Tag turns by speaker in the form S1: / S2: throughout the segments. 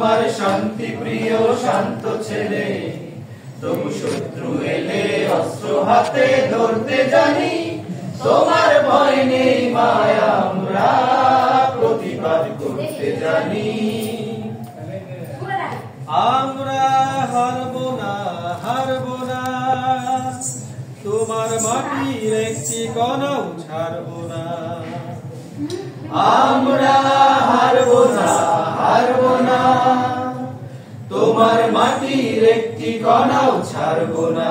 S1: তোমার শান্তি প্রিয় শান্ত ছেলে, তবু শত্রু এলে অস্ত্র হাতে ধরতে জানি। তোমার ভয় নেই মায়া, আমরা প্রতিবাদ করতে জানি।
S2: আমরা হারবো না, হারবো না, তোমার মাটির একটি কণাও ছাড়বো না।
S1: আমরা হারবো না, হারবো না, তোমার মাটির একটি কণাও ছাড়বো না।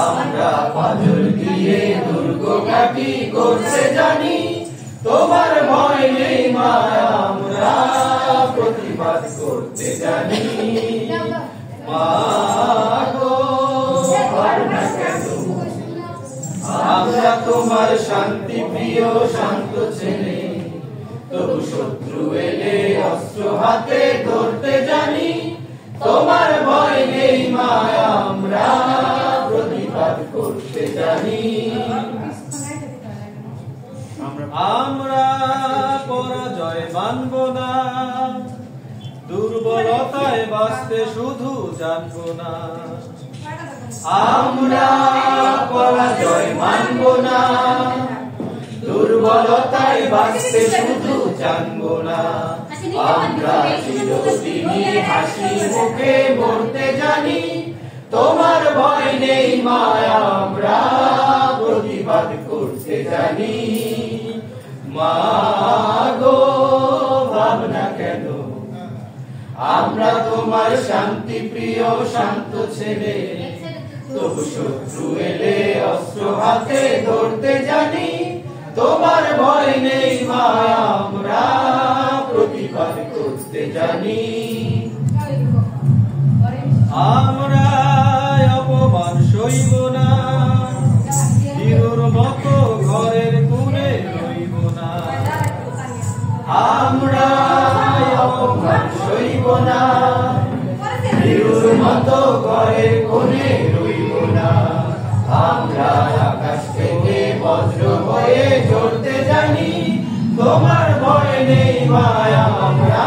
S1: আমরা পাথর দিয়ে দুর্গ ঘাঁটি করতে জানি। তোমার ভয় নেই মায়া, আমরা প্রতিবাদ করতে জানি। মা গো, ভাবনা কেন? আমরা তোমার শান্তি প্রিয় শান্ত ছেলে, তবু শত্রু এলে অস্ত্র হাতে ধরতে জানি। তোমার ভয় নেই মায়া, আমরা প্রতিবাদ করতে জানি।
S2: আমরা পরাজয় মানব না, দুর্বলতায় বাঁচতে শুধু জানবো না।
S1: আমরা পরাজয় মানব না, দুর্বলতায় বাঁচতে শুধু জানবো না। আমরা চিরদিনই হাসি মুখে মরতে জানি। তোমার ভয় নেই মায়া, আমরা প্রতিবাদ করতে জানি। মা গো, ভাবনা কেন? আমরা তোমার শান্তি প্রিয় শান্ত ছেলে, তবু শত্রু এলে অস্ত্র হাতে ধরতে জানি। তোমার ভয় নেই মায়া, আমরা প্রতিবাদ করতে জানি।
S2: আমরা অপমান সইব না, হিরোর মতো ঘরের কোণে রইব না।
S1: আমরা অপমান সইব না, হিরোর মতো ঘরের কোণে রইব না। আমরা আকাশ থেকে বজ্র হয়ে ঝরতে জানি। তোমার ভয় নেই মায়া, আমরা